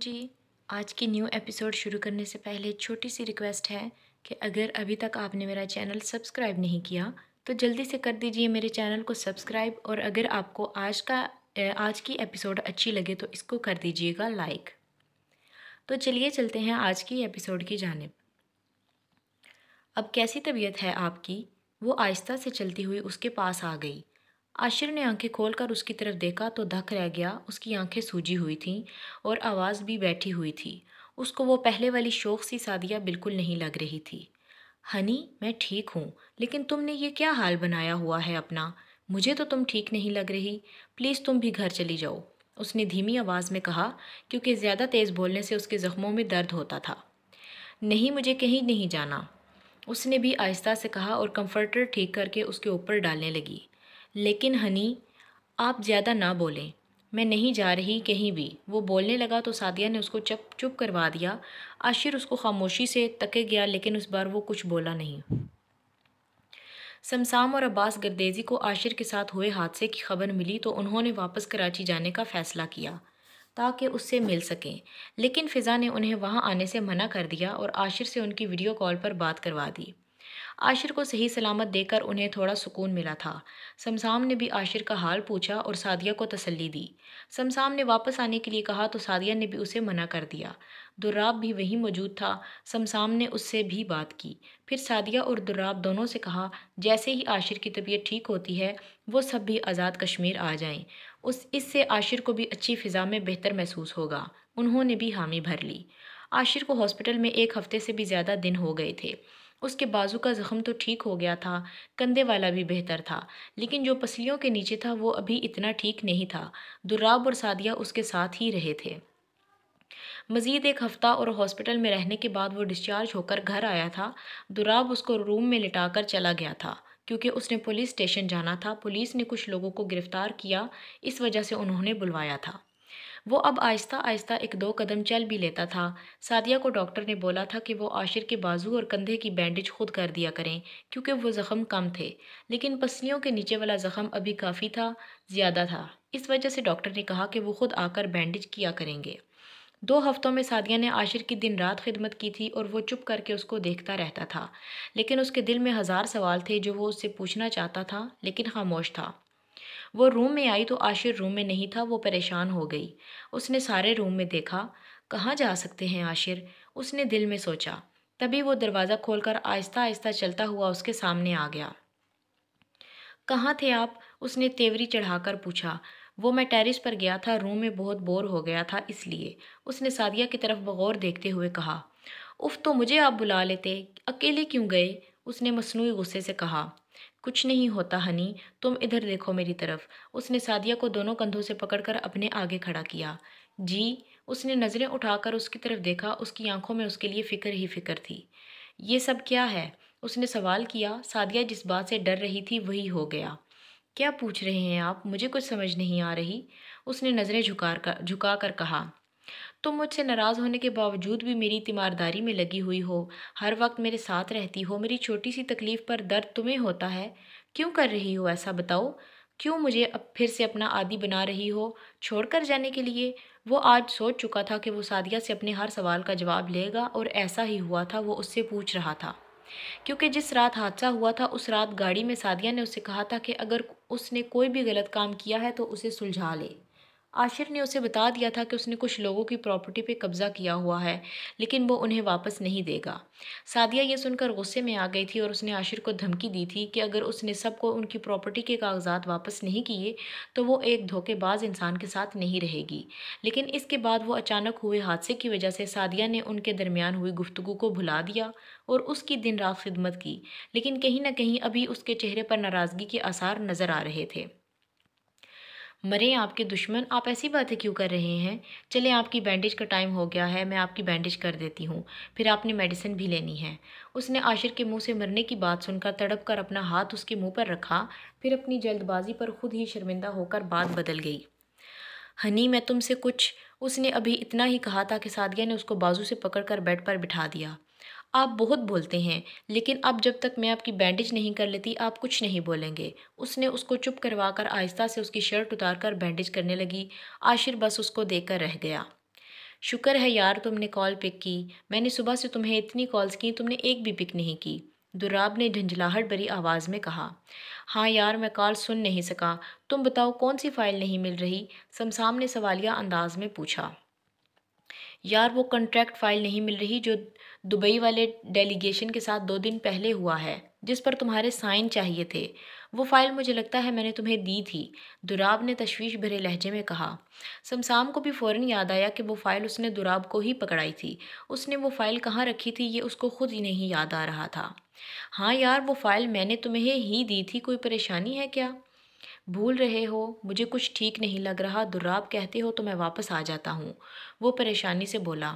جی، آج کی new episode شروع کرنے سے پہلے ایک چھوٹی سی ریکویسٹ ہے کہ اگر ابھی تک آپ نے میرا چینل سبسکرائب نہیں کیا تو جلدی سے کر دیجئے میرے چینل کو سبسکرائب، اور اگر آپ کو آج کی ایپیسوڈ اچھی لگے تو اس کو کر دیجئے گا لائک۔ تو چلیے چلتے ہیں آج کی ایپیسوڈ کی جانب۔ اب کیسی طبیعت ہے آپ کی؟ وہ آہستہ سے چلتی ہوئی اس کے پاس آ گئی۔ عاشر نے آنکھیں کھول کر اس کی طرف دیکھا تو دھک رہ گیا، اس کی آنکھیں سوجی ہوئی تھیں اور آواز بھی بیٹھی ہوئی تھی۔ اس کو وہ پہلے والی شوق سی سعدیہ بالکل نہیں لگ رہی تھی۔ ہنی، میں ٹھیک ہوں، لیکن تم نے یہ کیا حال بنایا ہوا ہے اپنا؟ مجھے تو تم ٹھیک نہیں لگ رہی، پلیز تم بھی گھر چلی جاؤ، اس نے دھیمی آواز میں کہا، کیونکہ زیادہ تیز بولنے سے اس کے زخموں میں درد ہوتا تھا۔ نہیں، مجھے کہیں نہیں جانا، اس نے بھی آہستہ سے کہا اور کمفرٹر ٹھیک کر کے اس کے اوپر ڈالنے لگی۔ لیکن ہنی، آپ زیادہ نہ بولیں، میں نہیں جا رہی کہیں بھی، وہ بولنے لگا تو سعدیہ نے اس کو چپ کروا دیا۔ عاشر اس کو خاموشی سے تکے گیا، لیکن اس بار وہ کچھ بولا نہیں۔ سمسام اور عباس گردیزی کو عاشر کے ساتھ ہوئے حادثے کی خبر ملی تو انہوں نے واپس کراچی جانے کا فیصلہ کیا تاکہ اس سے مل سکیں، لیکن فضا نے انہیں وہاں آنے سے منع کر دیا اور عاشر سے ان کی ویڈیو کال پر بات کروا دی۔ عاشر کو صحیح سلامت دیکھ کر انہیں تھوڑا سکون ملا تھا۔ سمسام نے بھی عاشر کا حال پوچھا اور سعدیہ کو تسلی دی۔ سمسام نے واپس آنے کے لیے کہا تو سعدیہ نے بھی اسے منع کر دیا۔ دراب بھی وہیں موجود تھا، سمسام نے اس سے بھی بات کی۔ پھر سعدیہ اور دراب دونوں سے کہا جیسے ہی عاشر کی طبیعت ٹھیک ہوتی ہے وہ سب بھی آزاد کشمیر آ جائیں، اس سے عاشر کو بھی اچھی فضا میں بہتر محسوس ہوگا۔ انہوں نے بھی حامی بھر لی۔ عاشر کو ہاسپٹل میں 1 ہفتے سے بھی زیادہ دن ہو گئے تھے۔ اس کے بازو کا زخم تو ٹھیک ہو گیا تھا، کندھے والا بھی بہتر تھا، لیکن جو پسلیوں کے نیچے تھا وہ ابھی اتنا ٹھیک نہیں تھا۔ دراب اور سعدیہ اس کے ساتھ ہی رہے تھے۔ مزید 1 ہفتہ اور ہاسپٹل میں رہنے کے بعد وہ ڈسچارج ہو کر گھر آیا تھا۔ دراب اس کو روم میں لٹا کر چلا گیا تھا کیونکہ اس نے پولیس اسٹیشن جانا تھا۔ پولیس نے کچھ لوگوں کو گرفتار کیا، اس وجہ سے انہوں نے بلوایا تھا۔ وہ اب آہستہ آہستہ 1-2 قدم چل بھی لیتا تھا۔ سعدیہ کو ڈاکٹر نے بولا تھا کہ وہ عاشر کے بازو اور کندھے کی بینڈیج خود کر دیا کریں کیونکہ وہ زخم کم تھے، لیکن پسلیوں کے نیچے والا زخم ابھی کافی زیادہ تھا، اس وجہ سے ڈاکٹر نے کہا کہ وہ خود آ کر بینڈیج کیا کریں گے۔ 2 ہفتوں میں سعدیہ نے عاشر کی دن رات خدمت کی تھی اور وہ چپ کر کے اس کو دیکھتا رہتا تھا، لیکن اس کے دل میں 1000 سوال تھے جو وہ اس سے پوچھنا چاہتا تھا لیکن خاموش تھا۔ وہ روم میں آئی تو عاشر روم میں نہیں تھا۔ وہ پریشان ہو گئی۔ اس نے سارے روم میں دیکھا، کہاں جا سکتے ہیں عاشر، اس نے دل میں سوچا۔ تبھی وہ دروازہ کھول کر آہستہ آہستہ چلتا ہوا اس کے سامنے آ گیا۔ کہاں تھے آپ؟ اس نے تیوری چڑھا کر پوچھا۔ وہ میں ٹیرس پر گیا تھا، روم میں بہت بور ہو گیا تھا اس لیے، اس نے سعدیہ کی طرف بغور دیکھتے ہوئے کہا۔ اف، تو مجھے آپ بلا لیتے، اکیلے کیوں گئے؟ اس نے مصنوعی غصے سے کہا۔ کچھ نہیں ہوتا ہنی، تم ادھر دیکھو میری طرف، اس نے سعدیہ کو دونوں کندھوں سے پکڑ کر اپنے آگے کھڑا کیا۔ جی، اس نے نظریں اٹھا کر اس کی طرف دیکھا، اس کی آنکھوں میں اس کے لیے فکر ہی فکر تھی۔ یہ سب کیا ہے؟ اس نے سوال کیا۔ سعدیہ جس بات سے ڈر رہی تھی وہی ہو گیا۔ کیا پوچھ رہے ہیں آپ؟ مجھے کچھ سمجھ نہیں آ رہی، اس نے نظریں جھکا کر کہا۔ تم مجھ سے ناراض ہونے کے باوجود بھی میری تیمارداری میں لگی ہوئی ہو، ہر وقت میرے ساتھ رہتی ہو، میری چھوٹی سی تکلیف پر درد تمہیں ہوتا ہے، کیوں کر رہی ہو ایسا بتاؤ؟ کیوں مجھے اب پھر سے اپنا عادی بنا رہی ہو چھوڑ کر جانے کے لیے؟ وہ آج سوچ چکا تھا کہ وہ سعدیہ سے اپنے ہر سوال کا جواب لے گا، اور ایسا ہی ہوا تھا، وہ اس سے پوچھ رہا تھا کیونکہ جس رات حادثہ ہوا تھا اس رات گاڑی میں سعدیہ نے اسے کہا تھا کہ اگر اس نے کوئی بھی غلط کام کیا ہے تو اسے سلجھا لے۔ عاشر نے اسے بتا دیا تھا کہ اس نے کچھ لوگوں کی پراپرٹی پہ قبضہ کیا ہوا ہے، لیکن وہ انہیں واپس نہیں دے گا۔ سعدیہ یہ سن کر غصے میں آ گئی تھی اور اس نے عاشر کو دھمکی دی تھی کہ اگر اس نے سب کو ان کی پراپرٹی کے کاغذات واپس نہیں کیے تو وہ ایک دھوکے باز انسان کے ساتھ نہیں رہے گی۔ لیکن اس کے بعد وہ اچانک ہوئے حادثے کی وجہ سے سعدیہ نے ان کے درمیان ہوئی گفتگو کو بھلا دیا اور اس کی دن رات خدمت کی، لیکن کہیں نہ کہیں ابھی اس کے چہرے پر ناراضگی کے آثار نظر آ رہے تھے۔ مرے آپ کے دشمن، آپ ایسی باتیں کیوں کر رہے ہیں؟ چلیں، آپ کی بینڈیج کا ٹائم ہو گیا ہے، میں آپ کی بینڈیج کر دیتی ہوں، پھر آپ نے میڈیسن بھی لینی ہے۔ اس نے عاشر کے منہ سے مرنے کی بات سن کر تڑپ کر اپنا ہاتھ اس کے منہ پر رکھا، پھر اپنی جلد بازی پر خود ہی شرمندہ ہو کر بات بدل گئی۔ ہنی، میں تم سے کچھ، اس نے ابھی اتنا ہی کہا تھا کہ سعدیہ نے اس کو بازو سے پکڑ کر بیڈ پر بٹھا دیا۔ آپ بہت بولتے ہیں، لیکن اب جب تک میں آپ کی بینڈیج نہیں کر لیتی آپ کچھ نہیں بولیں گے۔ اس نے اس کو چپ کروا کر آہستہ سے اس کی شرٹ اتار کر بینڈیج کرنے لگی۔ عاشر بس اس کو دیکھ کر رہ گیا۔ شکر ہے یار تم نے کال پک کی، میں نے صبح سے تمہیں اتنی کالز کی، تم نے ایک بھی پک نہیں کی، دراب نے جھنجھلاہٹ بھری آواز میں کہا۔ ہاں یار میں کال سن نہیں سکا، تم بتاؤ کون سی فائل نہیں مل رہی؟ سمسام نے سوالیہ انداز میں پوچھا۔ یار وہ کنٹریکٹ فائل نہیں مل رہی جو دبئی والے ڈیلیگیشن کے ساتھ 2 دن پہلے ہوا ہے، جس پر تمہارے سائن چاہیے تھے۔ وہ فائل مجھے لگتا ہے میں نے تمہیں دی تھی، دراب نے تشویش بھرے لہجے میں کہا۔ سمسام کو بھی فوراً یاد آیا کہ وہ فائل اس نے دراب کو ہی پکڑائی تھی۔ اس نے وہ فائل کہاں رکھی تھی یہ اس کو خود ہی نہیں یاد آ رہا تھا۔ ہاں یار وہ فائل میں نے تمہیں ہی دی تھی، کوئی پریشانی ہے کیا؟ بھول رہے ہو، مجھے کچھ ٹھیک نہیں لگ رہا، دراب کہتے ہو تو میں واپس آ جاتا ہوں، وہ پریشانی سے بولا۔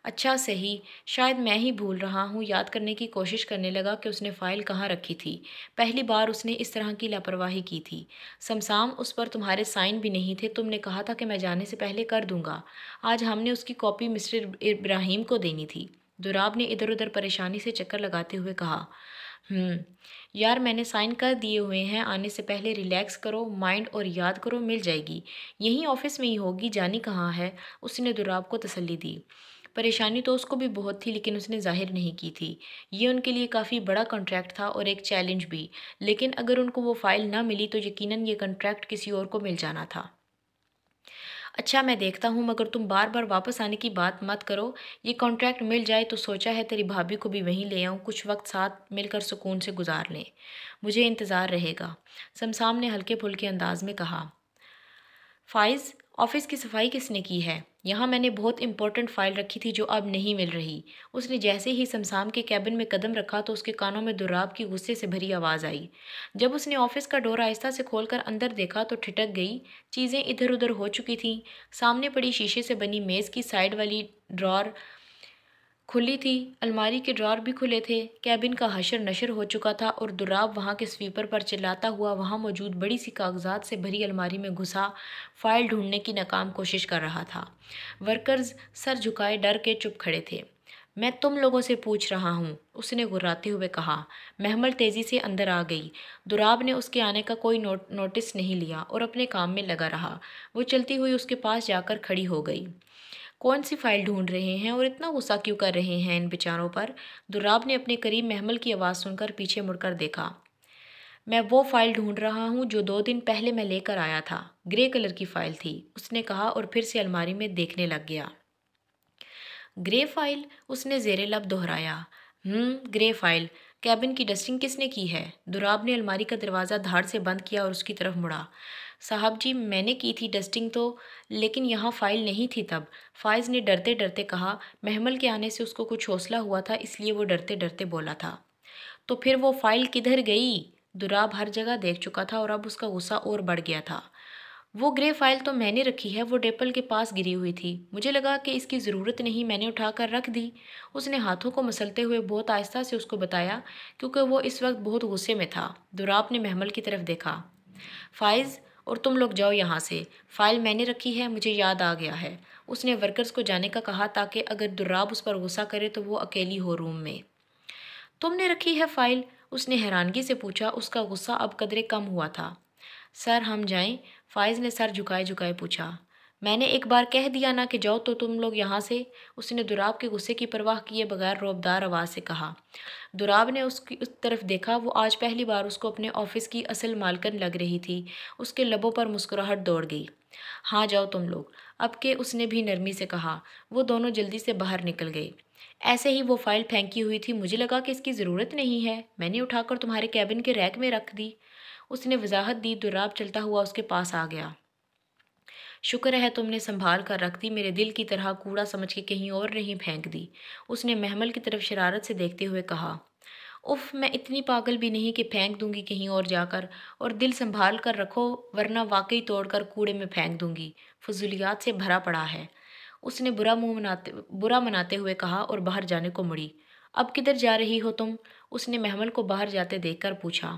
اچھا صحیح، شاید میں ہی بھول رہا ہوں، یاد کرنے کی کوشش کرنے لگا کہ اس نے فائل کہاں رکھی تھی۔ پہلی بار اس نے اس طرح کی لاپرواہی کی تھی۔ سمسام اس پر تمہارے سائن بھی نہیں تھے، تم نے کہا تھا کہ میں جانے سے پہلے کر دوں گا، آج ہم نے اس کی کاپی مسٹر ابراہیم کو دینی تھی، دراب نے ادھر ادھر پریشانی سے چکر لگاتے ہوئے کہا۔ یار میں نے سائن کر دیے ہوئے ہیں، آنے سے پہلے ریلیکس کرو، مائنڈ اور یاد کرو، مل جائے گی، یہیں آفس میں ہی ہوگی، جانی کہاں ہے؟ اس نے دراب کو تسلی دی۔ پریشانی تو اس کو بھی بہت تھی لیکن اس نے ظاہر نہیں کی تھی، یہ ان کے لیے کافی بڑا کنٹریکٹ تھا اور ایک چیلنج بھی، لیکن اگر ان کو وہ فائل نہ ملی تو یقیناً یہ کنٹریکٹ کسی اور کو مل جانا تھا۔ اچھا میں دیکھتا ہوں، مگر تم بار بار واپس آنے کی بات مت کرو، یہ کانٹریکٹ مل جائے تو سوچا ہے تیری بھابھی کو بھی وہیں لے آؤں، کچھ وقت ساتھ مل کر سکون سے گزار لیں، مجھے انتظار رہے گا، سمسام نے ہلکے پھلکے انداز میں کہا۔ فائز، آفس کی صفائی کس نے کی ہے؟ یہاں میں نے بہت امپورٹنٹ فائل رکھی تھی جو اب نہیں مل رہی۔ اس نے جیسے ہی سمسام کے کیبن میں قدم رکھا تو اس کے کانوں میں دراب کی غصے سے بھری آواز آئی۔ جب اس نے آفس کا ڈور آہستہ سے کھول کر اندر دیکھا تو ٹھٹک گئی، چیزیں ادھر ادھر ہو چکی تھیں، سامنے پڑی شیشے سے بنی میز کی سائڈ والی ڈرار کھلی تھی، الماری کے ڈرار بھی کھلے تھے، کیبن کا حشر نشر ہو چکا تھا اور دراب وہاں کے سویپر پر چلاتا ہوا وہاں موجود بڑی سی کاغذات سے بھری الماری میں گھسا فائل ڈھونڈنے کی ناکام کوشش کر رہا تھا۔ ورکرز سر جھکائے ڈر کے چپ کھڑے تھے۔ میں تم لوگوں سے پوچھ رہا ہوں، اس نے گراتے ہوئے کہا۔ محمل تیزی سے اندر آ گئی۔ دراب نے اس کے آنے کا کوئی نوٹس نہیں لیا اور اپنے کام میں لگا رہا۔ وہ چلتی ہوئی اس کے پاس جا کر کھڑی ہو گئی۔ کون سی فائل ڈھونڈ رہے ہیں اور اتنا غصہ کیوں کر رہے ہیں ان بیچاروں پر؟ دراب نے اپنے قریب محمل کی آواز سن کر پیچھے مڑ کر دیکھا۔ میں وہ فائل ڈھونڈ رہا ہوں جو 2 دن پہلے میں لے کر آیا تھا، گرے کلر کی فائل تھی، اس نے کہا اور پھر سے الماری میں دیکھنے لگ گیا۔ گرے فائل؟ اس نے زیر لب دہرایا۔ گرے فائل۔ کیبن کی ڈسٹنگ کس نے کی ہے؟ دراب نے الماری کا دروازہ دھاڑ سے بند کیا اور اس کی طرف مڑا۔ صاحب جی میں نے کی تھی ڈسٹنگ تو، لیکن یہاں فائل نہیں تھی تب، فائز نے ڈرتے ڈرتے کہا۔ محمل کے آنے سے اس کو کچھ حوصلہ ہوا تھا اس لیے وہ ڈرتے ڈرتے بولا تھا۔ تو پھر وہ فائل کدھر گئی؟ دراب ہر جگہ دیکھ چکا تھا اور اب اس کا غصہ اور بڑھ گیا تھا۔ وہ گرے فائل تو میں نے رکھی ہے، وہ ڈیپل کے پاس گری ہوئی تھی، مجھے لگا کہ اس کی ضرورت نہیں، میں نے اٹھا کر رکھ دی، اس نے ہاتھوں کو مسلتے ہوئے بہت آہستہ سے اس کو بتایا کیونکہ وہ اس وقت بہت غصے میں تھا۔ دراب نے محمل کی طرف دیکھا۔ فائز اور تم لوگ جاؤ یہاں سے، فائل میں نے رکھی ہے، مجھے یاد آ گیا ہے، اس نے ورکرز کو جانے کا کہا تاکہ اگر دراب اس پر غصہ کرے تو وہ اکیلی ہو روم میں۔ تم نے رکھی ہے فائل؟ اس نے حیرانگی سے پوچھا، اس کا غصہ اب قدرے کم ہوا تھا۔ سر ہم جائیں؟ فائز نے سر جھکائے جھکائے پوچھا۔ میں نے ایک بار کہہ دیا نا کہ جاؤ تو تم لوگ یہاں سے، اس نے دراب کے غصے کی پرواہ کیے بغیر رعبدار آواز سے کہا۔ دراب نے اس طرف دیکھا، وہ آج پہلی بار اس کو اپنے آفس کی اصل مالکن لگ رہی تھی، اس کے لبوں پر مسکراہٹ دوڑ گئی۔ ہاں جاؤ تم لوگ، اب کہ اس نے بھی نرمی سے کہا۔ وہ دونوں جلدی سے باہر نکل گئے۔ ایسے ہی وہ فائل پھینکی ہوئی تھی، مجھے لگا کہ اس کی ضرورت نہیں ہے، میں نے اٹھا کر تمہارے کیبن کے ریک میں رکھ دی، اس نے وضاحت دی۔ دراب چلتا ہوا اس کے پاس آ گیا۔ شکر ہے تم نے سنبھال کر رکھ دی، میرے دل کی طرح کوڑا سمجھ کے کہیں اور نہیں پھینک دی، اس نے محمل کی طرف شرارت سے دیکھتے ہوئے کہا۔ اف میں اتنی پاگل بھی نہیں کہ پھینک دوں گی کہیں اور جا کر، اور دل سنبھال کر رکھو ورنہ واقعی توڑ کر کوڑے میں پھینک دوں گی، فضولیات سے بھرا پڑا ہے، اس نے برا مناتے ہوئے کہا اور باہر جانے کو مڑی۔ اب کدھر جا رہی ہو تم؟ اس نے محمل کو باہر جاتے دیکھ کر پوچھا۔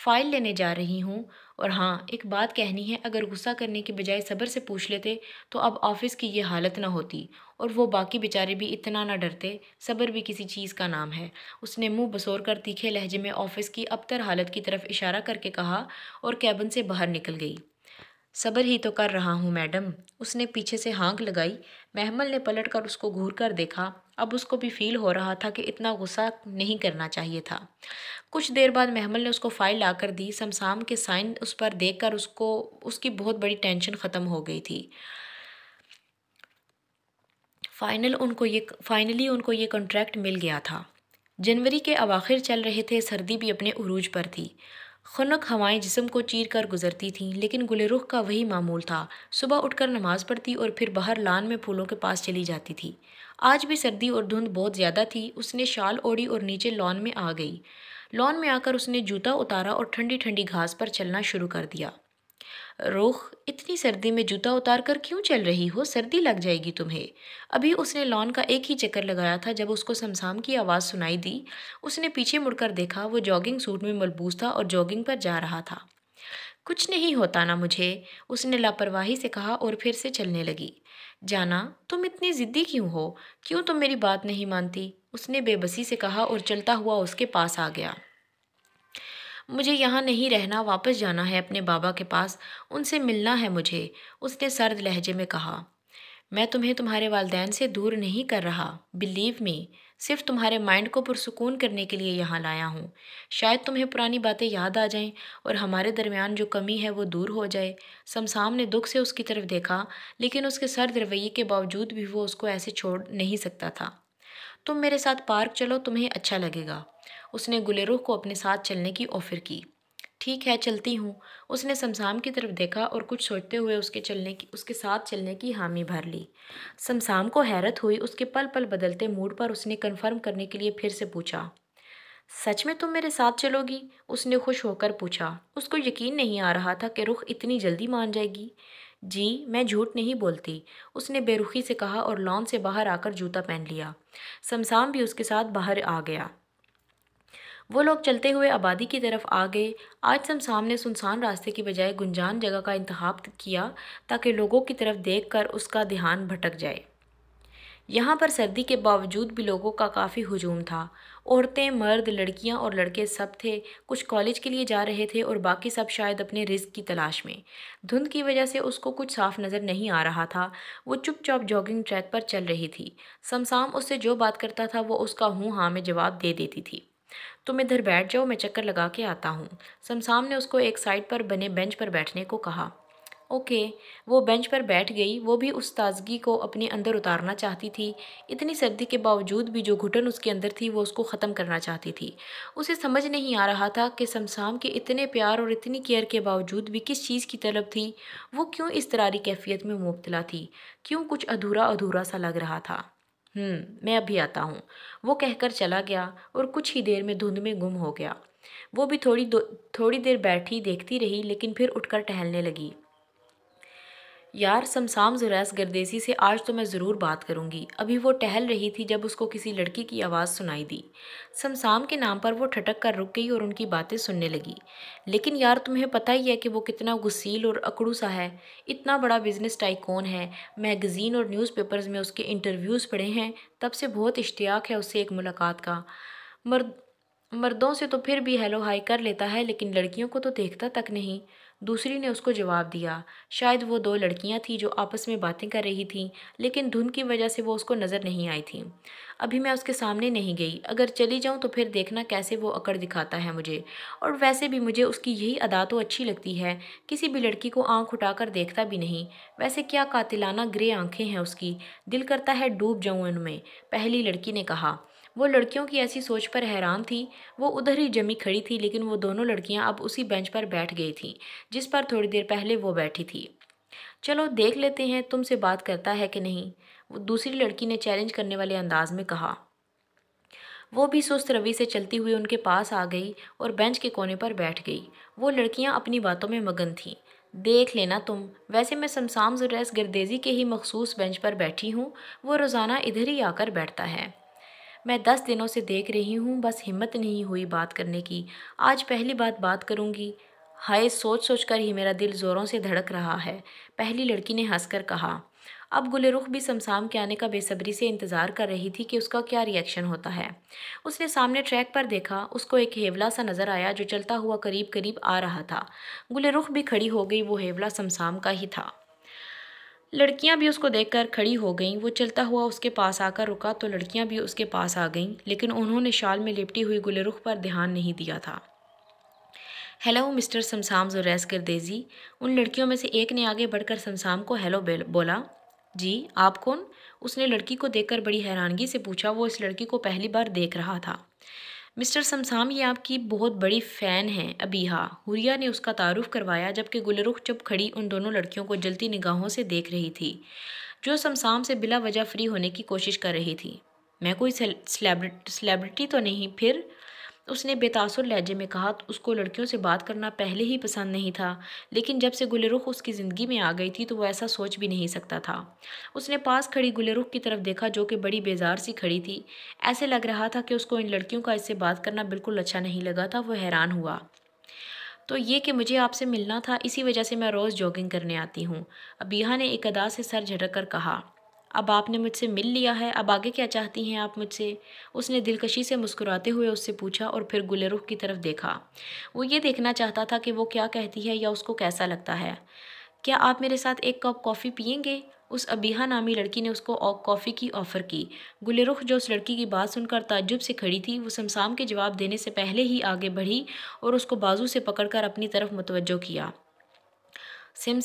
فائل لینے جا رہی ہوں، اور ہاں ایک بات کہنی ہے، اگر غصہ کرنے کی بجائے صبر سے پوچھ لیتے تو اب آفس کی یہ حالت نہ ہوتی اور وہ باقی بیچارے بھی اتنا نہ ڈرتے، صبر بھی کسی چیز کا نام ہے، اس نے منہ بسور کر تیکھے لہجے میں آفس کی ابتر حالت کی طرف اشارہ کر کے کہا اور کیبن سے باہر نکل گئی۔ صبر ہی تو کر رہا ہوں میڈم، اس نے پیچھے سے ہانک لگائی۔ محمل نے پلٹ کر اس کو گھور کر دیکھا۔ اب اس کو بھی فیل ہو رہا تھا کہ اتنا غصہ نہیں کرنا چاہیے تھا۔ کچھ دیر بعد محمل نے اس کو فائل لا کر دی۔ سمسام کے سائن اس پر دیکھ کر اس کی بہت بڑی ٹینشن ختم ہو گئی تھی۔ فائنلی ان کو یہ کنٹریکٹ مل گیا تھا۔ جنوری کے اواخر چل رہے تھے، سردی بھی اپنے عروج پر تھی۔ خنک ہوائیں جسم کو چیر کر گزرتی تھیں، لیکن گل رخ کا وہی معمول تھا۔ صبح اٹھ کر نماز پڑھتی اور پھر باہر لان میں پھولوں کے پاس چلی جاتی تھی۔ آج بھی سردی اور دھند بہت زیادہ تھی۔ اس نے شال اوڑھی اور نیچے لان میں آ گئی۔ لان میں آ کر اس نے جوتا اتارا اور ٹھنڈی ٹھنڈی گھاس پر چلنا شروع کر دیا۔ رخ، اتنی سردی میں جوتا اتار کر کیوں چل رہی ہو؟ سردی لگ جائے گی تمہیں۔ ابھی اس نے لان کا ایک ہی چکر لگایا تھا جب اس کو سمسام کی آواز سنائی دی۔ اس نے پیچھے مڑ کر دیکھا، وہ جاگنگ سوٹ میں ملبوس تھا اور جاگنگ پر جا رہا تھا۔ کچھ نہیں ہوتا نا مجھے، اس نے لاپرواہی سے کہا اور پھر سے چلنے لگی۔ جانا، تم اتنی ضدی کیوں ہو؟ کیوں تم میری بات نہیں مانتی؟ اس نے بے بسی سے کہا اور چلتا ہوا اس کے پاس آ گیا۔ مجھے یہاں نہیں رہنا، واپس جانا ہے اپنے بابا کے پاس، ان سے ملنا ہے مجھے، اس نے سرد لہجے میں کہا۔ میں تمہیں تمہارے والدین سے دور نہیں کر رہا، بلیو می، صرف تمہارے مائنڈ کو پرسکون کرنے کے لیے یہاں لایا ہوں۔ شاید تمہیں پرانی باتیں یاد آ جائیں اور ہمارے درمیان جو کمی ہے وہ دور ہو جائے۔ سمسام نے دکھ سے اس کی طرف دیکھا، لیکن اس کے سرد رویے کے باوجود بھی وہ اس کو ایسے چھوڑ نہیں سکتا تھا۔ تم میرے ساتھ پارک چلو، تمہیں اچھا لگے گا، اس نے گل رخ کو اپنے ساتھ چلنے کی آفر کی۔ ٹھیک ہے، چلتی ہوں، اس نے سمسام کی طرف دیکھا اور کچھ سوچتے ہوئے اس کے ساتھ چلنے کی حامی بھر لی۔ سمسام کو حیرت ہوئی، اس کے پل پل بدلتے موڈ پر اس نے کنفرم کرنے کے لیے پھر سے پوچھا، سچ میں تم میرے ساتھ چلو گی؟ اس نے خوش ہو کر پوچھا۔ اس کو یقین نہیں آ رہا تھا کہ رخ اتنی جلدی مان جائے گی۔ جی، میں جھوٹ نہیں بولتی، اس نے بے رخی سے کہا اور لان سے باہر آ کر جوتا پہن لیا۔ سمسام بھی اس کے ساتھ باہر آ گیا۔ وہ لوگ چلتے ہوئے آبادی کی طرف آ گئے۔ آج سمسام نے سنسان راستے کی بجائے گنجان جگہ کا انتخاب کیا تاکہ لوگوں کی طرف دیکھ کر اس کا دھیان بھٹک جائے۔ یہاں پر سردی کے باوجود بھی لوگوں کا کافی ہجوم تھا۔ عورتیں، مرد، لڑکیاں اور لڑکے سب تھے۔ کچھ کالج کے لیے جا رہے تھے اور باقی سب شاید اپنے رزق کی تلاش میں۔ دھند کی وجہ سے اس کو کچھ صاف نظر نہیں آ رہا تھا۔ وہ چپ چاپ جاگنگ ٹریک پر چل رہی تھی۔ سمسام اس سے جو بات کرتا تھا وہ اس کا ہوں ہاں میں جواب دے دیتی تھی۔ تم ادھر بیٹھ جاؤ، میں چکر لگا کے آتا ہوں، سمسام نے اس کو ایک سائڈ پر بنے بینچ پر بیٹھنے کو کہا۔ اوکے، وہ بینچ پر بیٹھ گئی۔ وہ بھی اس تازگی کو اپنے اندر اتارنا چاہتی تھی۔ اتنی سردی کے باوجود بھی جو گھٹن اس کے اندر تھی وہ اس کو ختم کرنا چاہتی تھی۔ اسے سمجھ نہیں آ رہا تھا کہ سمسام کے اتنے پیار اور اتنی کیئر کے باوجود بھی کس چیز کی طلب تھی۔ وہ کیوں اس طراری کیفیت میں مبتلا تھی؟ کیوں کچھ ادھورا ادھورا سا لگ رہا تھا؟ میں ابھی آتا ہوں، وہ کہہ کر چلا گیا اور کچھ ہی دیر میں دھند میں گم ہو گیا۔ وہ بھی تھوڑی دیر بیٹھی دیکھتی رہی، لیکن پھر اٹھ کر ٹہلنے لگی۔ یار، سمسام زریس گردیسی سے آج تو میں ضرور بات کروں گی۔ ابھی وہ ٹہل رہی تھی جب اس کو کسی لڑکی کی آواز سنائی دی۔ سمسام کے نام پر وہ ٹھٹک کر رک گئی اور ان کی باتیں سننے لگی۔ لیکن یار، تمہیں پتہ ہی ہے کہ وہ کتنا غسیل اور اکڑو سا ہے۔ اتنا بڑا بزنس ٹائکون ہے، میگزین اور نیوز پیپرز میں اس کے انٹرویوز پڑھے ہیں، تب سے بہت اشتیاق ہے اس سے ایک ملاقات کا۔ مردوں سے تو پھر بھی ہیلو ہائی کر لیتا ہے، لیکن لڑکیوں کو تو دیکھتا تک نہیں، دوسری نے اس کو جواب دیا۔ شاید وہ دو لڑکیاں تھیں جو آپس میں باتیں کر رہی تھیں، لیکن دھند کی وجہ سے وہ اس کو نظر نہیں آئی تھیں۔ ابھی میں اس کے سامنے نہیں گئی، اگر چلی جاؤں تو پھر دیکھنا کیسے وہ اکڑ دکھاتا ہے مجھے، اور ویسے بھی مجھے اس کی یہی ادا تو اچھی لگتی ہے، کسی بھی لڑکی کو آنکھ اٹھا کر دیکھتا بھی نہیں۔ ویسے کیا قاتلانہ گرے آنکھیں ہیں اس کی، دل کرتا ہے ڈوب جاؤں ان میں، پہلی لڑکی نے کہا۔ وہ لڑکیوں کی ایسی سوچ پر حیران تھی۔ وہ ادھر ہی جمی کھڑی تھی، لیکن وہ دونوں لڑکیاں اب اسی بینچ پر بیٹھ گئی تھیں جس پر تھوڑی دیر پہلے وہ بیٹھی تھی۔ چلو دیکھ لیتے ہیں تم سے بات کرتا ہے کہ نہیں، وہ دوسری لڑکی نے چیلنج کرنے والے انداز میں کہا۔ وہ بھی سست روی سے چلتی ہوئی ان کے پاس آ گئی اور بینچ کے کونے پر بیٹھ گئی۔ وہ لڑکیاں اپنی باتوں میں مگن تھیں۔ دیکھ لینا تم، ویسے میں سمسام زریس گردیزی کے ہی مخصوص بینچ پر بیٹھی ہوں، وہ روزانہ ادھر ہی آ کر بیٹھتا ہے۔ میں 10 دنوں سے دیکھ رہی ہوں، بس ہمت نہیں ہوئی بات کرنے کی، آج پہلی بات کروں گی۔ ہائے، سوچ سوچ کر ہی میرا دل زوروں سے دھڑک رہا ہے، پہلی لڑکی نے ہنس کر کہا۔ اب گل رخ بھی سمسام کے آنے کا بے صبری سے انتظار کر رہی تھی کہ اس کا کیا ری ایکشن ہوتا ہے۔ اس نے سامنے ٹریک پر دیکھا، اس کو ایک ہیولا سا نظر آیا جو چلتا ہوا قریب قریب آ رہا تھا۔ گل رخ بھی کھڑی ہو گئی، وہ ہیولا سمسام کا ہی تھا۔ لڑکیاں بھی اس کو دیکھ کر کھڑی ہو گئیں۔ وہ چلتا ہوا اس کے پاس آ کر رکا تو لڑکیاں بھی اس کے پاس آ گئیں، لیکن انہوں نے شال میں لپٹی ہوئی گل رخ پر دھیان نہیں دیا تھا۔ ہیلو مسٹر سمسام زوریس گردیزی، ان لڑکیوں میں سے ایک نے آگے بڑھ کر سمسام کو ہیلو بولا۔ جی آپ کون؟ اس نے لڑکی کو دیکھ کر بڑی حیرانگی سے پوچھا، وہ اس لڑکی کو پہلی بار دیکھ رہا تھا۔ مسٹر سمسام، یہ آپ کی بہت بڑی فین ہیں ابیہا، حوریہ نے اس کا تعارف کروایا، جبکہ گل رخ چپ کھڑی ان دونوں لڑکیوں کو جلتی نگاہوں سے دیکھ رہی تھی جو سمسام سے بلا وجہ فری ہونے کی کوشش کر رہی تھی۔ میں کوئی سیلیبریٹی تو نہیں پھر؟ اس نے بے تاثر لہجے میں کہا۔ اس کو لڑکیوں سے بات کرنا پہلے ہی پسند نہیں تھا، لیکن جب سے گل رخ اس کی زندگی میں آ گئی تھی تو وہ ایسا سوچ بھی نہیں سکتا تھا۔ اس نے پاس کھڑی گل رخ کی طرف دیکھا جو کہ بڑی بیزار سی کھڑی تھی۔ ایسے لگ رہا تھا کہ اس کو ان لڑکیوں کا اس سے بات کرنا بالکل اچھا نہیں لگا تھا۔ وہ حیران ہوا۔ تو یہ کہ مجھے آپ سے ملنا تھا، اسی وجہ سے میں روز جاگنگ کرنے آتی ہوں، ابیہا نے ایک ادا سے سر جھٹک کر کہا۔ اب آپ نے مجھ سے مل لیا ہے، اب آگے کیا چاہتی ہیں آپ مجھ سے؟ اس نے دلکشی سے مسکراتے ہوئے اس سے پوچھا اور پھر گل رخ کی طرف دیکھا۔ وہ یہ دیکھنا چاہتا تھا کہ وہ کیا کہتی ہے یا اس کو کیسا لگتا ہے۔ کیا آپ میرے ساتھ ایک کپ کافی پئیں گے؟ اس ابیہا نامی لڑکی نے اس کو کافی کی آفر کی۔ گل رخ جو اس لڑکی کی بات سن کر تعجب سے کھڑی تھی، وہ سمسام کے جواب دینے سے پہلے ہی آگے بڑھی اور اس کو بازو سے پکڑ کر اپنی طرف متوجہ کیا۔ سم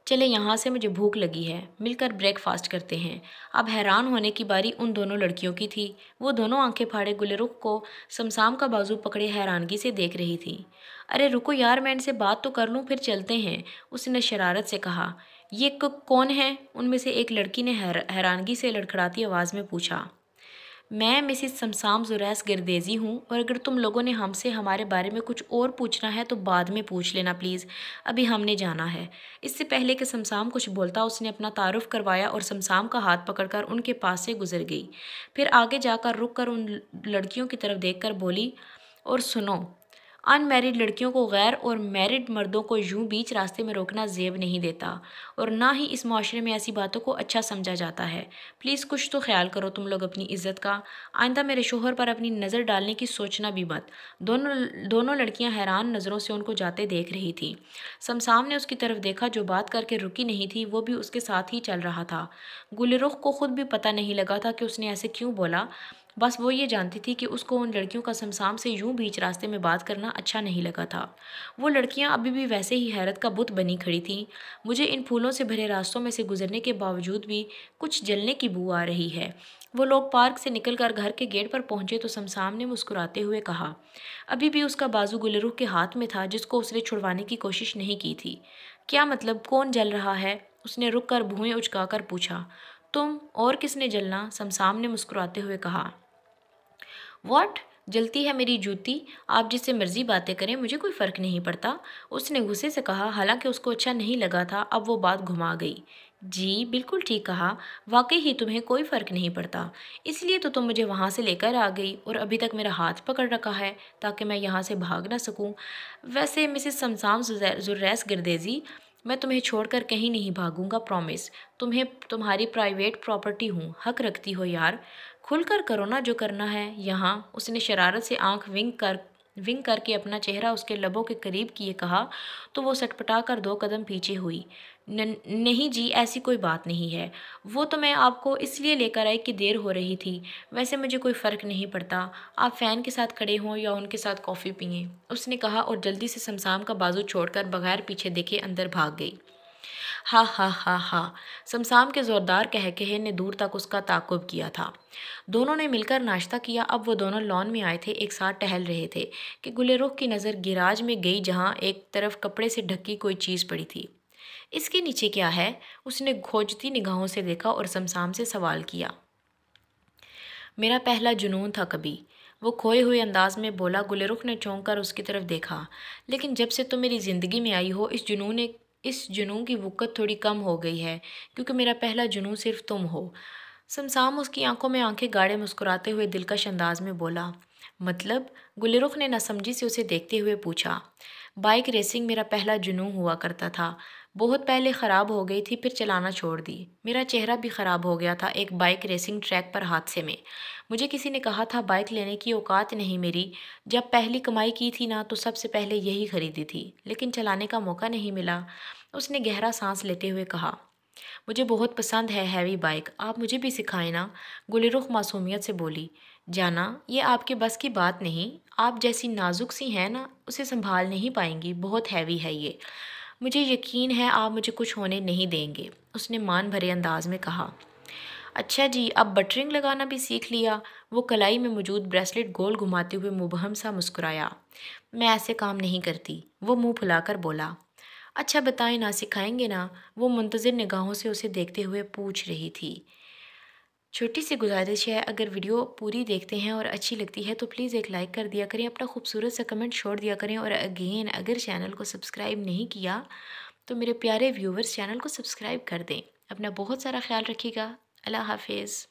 چلے یہاں سے، مجھے بھوک لگی ہے، مل کر بریک فاسٹ کرتے ہیں۔ اب حیران ہونے کی باری ان دونوں لڑکیوں کی تھی۔ وہ دونوں آنکھیں پھاڑے گل رخ کو سمسام کا بازو پکڑے حیرانگی سے دیکھ رہی تھی۔ ارے رکو یار، میں ان سے بات تو کر لوں پھر چلتے ہیں، اس نے شرارت سے کہا۔ یہ کون ہے؟ ان میں سے ایک لڑکی نے حیرانگی سے لڑکھڑاتی آواز میں پوچھا۔ میں مسز سمسام زوریس گردیزی ہوں، اور اگر تم لوگوں نے ہم سے ہمارے بارے میں کچھ اور پوچھنا ہے تو بعد میں پوچھ لینا پلیز، ابھی ہم نے جانا ہے۔ اس سے پہلے کہ سمسام کچھ بولتا، اس نے اپنا تعارف کروایا اور سمسام کا ہاتھ پکڑ کر ان کے پاس سے گزر گئی۔ پھر آگے جا کر رک کر ان لڑکیوں کی طرف دیکھ کر بولی، اور سنو، ان میرڈ لڑکیوں کو غیر اور میرڈ مردوں کو یوں بیچ راستے میں روکنا زیب نہیں دیتا، اور نہ ہی اس معاشرے میں ایسی باتوں کو اچھا سمجھا جاتا ہے۔ پلیز کچھ تو خیال کرو تم لوگ اپنی عزت کا، آئندہ میرے شوہر پر اپنی نظر ڈالنے کی سوچنا بھی مت۔ دونوں لڑکیاں حیران نظروں سے ان کو جاتے دیکھ رہی تھیں۔ سمسام نے اس کی طرف دیکھا جو بات کر کے رکی نہیں تھی، وہ بھی اس کے ساتھ ہی چل رہا تھا۔ گل رخ کو خود بھی پتہ نہیں لگا تھا کہ اس نے ایسے کیوں بولا، بس وہ یہ جانتی تھی کہ اس کو ان لڑکیوں کا سمسام سے یوں بیچ راستے میں بات کرنا اچھا نہیں لگا تھا۔ وہ لڑکیاں ابھی بھی ویسے ہی حیرت کا بت بنی کھڑی تھیں۔ مجھے ان پھولوں سے بھرے راستوں میں سے گزرنے کے باوجود بھی کچھ جلنے کی بو آ رہی ہے۔ وہ لوگ پارک سے نکل کر گھر کے گیٹ پر پہنچے تو سمسام نے مسکراتے ہوئے کہا۔ ابھی بھی اس کا بازو گل رخ کے ہاتھ میں تھا جس کو اس نے چھڑوانے کی کوشش نہیں کی تھی۔ کیا مطلب، کون جل رہا ہے؟ اس نے رک کر بھوئیں اچکا کر پوچھا۔ تم، اور کس نے جلنا؟ سمسام نے مسکراتے ہوئے کہا۔ واٹ؟ جلتی ہے میری جوتی؟ آپ جس سے مرضی باتیں کریں، مجھے کوئی فرق نہیں پڑتا، اس نے غصے سے کہا، حالانکہ اس کو اچھا نہیں لگا تھا۔ اب وہ بات گھما گئی۔ جی بالکل ٹھیک کہا، واقعی ہی تمہیں کوئی فرق نہیں پڑتا، اس لیے تو تم مجھے وہاں سے لے کر آ گئی اور ابھی تک میرا ہاتھ پکڑ رکھا ہے تاکہ میں یہاں سے بھاگ نہ سکوں۔ ویسے مسز سمسام زوریس گردیزی، میں تمہیں چھوڑ کر کہیں نہیں بھاگوں گا، پرومس۔ تمہاری پرائیویٹ پراپرٹی ہوں، حق رکھتی ہو یار، کھل کر کرو نا جو کرنا ہے یہاں۔ اس نے شرارت سے آنکھ ونک کر کے اپنا چہرہ اس کے لبوں کے قریب کیے کہا تو وہ سٹپٹا کر 2 قدم پیچھے ہوئی۔ نہیں جی، ایسی کوئی بات نہیں ہے، وہ تو میں آپ کو اس لیے لے کر آئی کہ دیر ہو رہی تھی، ویسے مجھے کوئی فرق نہیں پڑتا، آپ فین کے ساتھ کھڑے ہوں یا ان کے ساتھ کافی پئیں، اس نے کہا اور جلدی سے سمسام کا بازو چھوڑ کر بغیر پیچھے دیکھے اندر بھاگ گئی۔ ہا ہا ہا ہا، سمسام کے زوردار کہے نے دور تک اس کا تعاقب کیا تھا۔ دونوں نے مل کر ناشتہ کیا۔ اب وہ دونوں لان میں آئے تھے، ایک ساتھ ٹہل رہے تھے کہ گل رخ کی نظر گیراج میں گئی جہاں ایک طرف کپڑے سے ڈھکی کوئی چیز پڑی تھی۔ اس کے نیچے کیا ہے؟ اس نے کھوجتی نگاہوں سے دیکھا اور سمسام سے سوال کیا۔ میرا پہلا جنون تھا کبھی، وہ کھوئے ہوئے انداز میں بولا۔ گل رخ نے چونک کر اس کی طرف دیکھا۔ لیکن جب سے تم میری زندگی میں آئی ہو اس جنون کی وقت تھوڑی کم ہو گئی ہے، کیونکہ میرا پہلا جنون صرف تم ہو۔ سمسام اس کی آنکھوں میں آنکھیں گاڑے مسکراتے ہوئے دلکش انداز میں بولا۔ مطلب؟ گل رخ نے ناسمجھی سے اسے دیکھتے ہوئے پوچھا۔ بائیک ریسنگ میرا پہلا جنون ہوا کرتا تھا، بہت پہلے خراب ہو گئی تھی، پھر چلانا چھوڑ دی۔ میرا چہرہ بھی خراب ہو گیا تھا ایک بائک ریسنگ ٹریک پر حادثے میں۔ مجھے کسی نے کہا تھا بائک لینے کی اوقات نہیں میری، جب پہلی کمائی کی تھی نا تو سب سے پہلے یہی خریدی تھی، لیکن چلانے کا موقع نہیں ملا۔ اس نے گہرا سانس لیتے ہوئے کہا، مجھے بہت پسند ہے ہیوی بائک، آپ مجھے بھی سکھائیں نا۔ گل رخ معصومیت سے بولی، جانا یہ آپ کے بس کی بات نہیں، آپ جیسی نازک سی ہیں نا اسے سنبھال نہیں پائیں گی، بہت ہیوی ہے یہ۔ مجھے یقین ہے آپ مجھے کچھ ہونے نہیں دیں گے، اس نے مان بھرے انداز میں کہا۔ اچھا جی، اب بٹرنگ لگانا بھی سیکھ لیا؟ وہ کلائی میں موجود بریسلٹ گول گھماتے ہوئے مبہم سا مسکرایا۔ میں ایسے کام نہیں کرتی، وہ منہ پھلا کر بولا۔ اچھا بتائیں نا، سکھائیں گے نا؟ وہ منتظر نگاہوں سے اسے دیکھتے ہوئے پوچھ رہی تھی۔ چھوٹی سی گزارش ہے، اگر ویڈیو پوری دیکھتے ہیں اور اچھی لگتی ہے تو پلیز ایک لائک کر دیا کریں، اپنا خوبصورت سا کمنٹ چھوڑ دیا کریں، اور اگین اگر چینل کو سبسکرائب نہیں کیا تو میرے پیارے ویورز چینل کو سبسکرائب کر دیں۔ اپنا بہت سارا خیال رکھیے گا۔ اللہ حافظ۔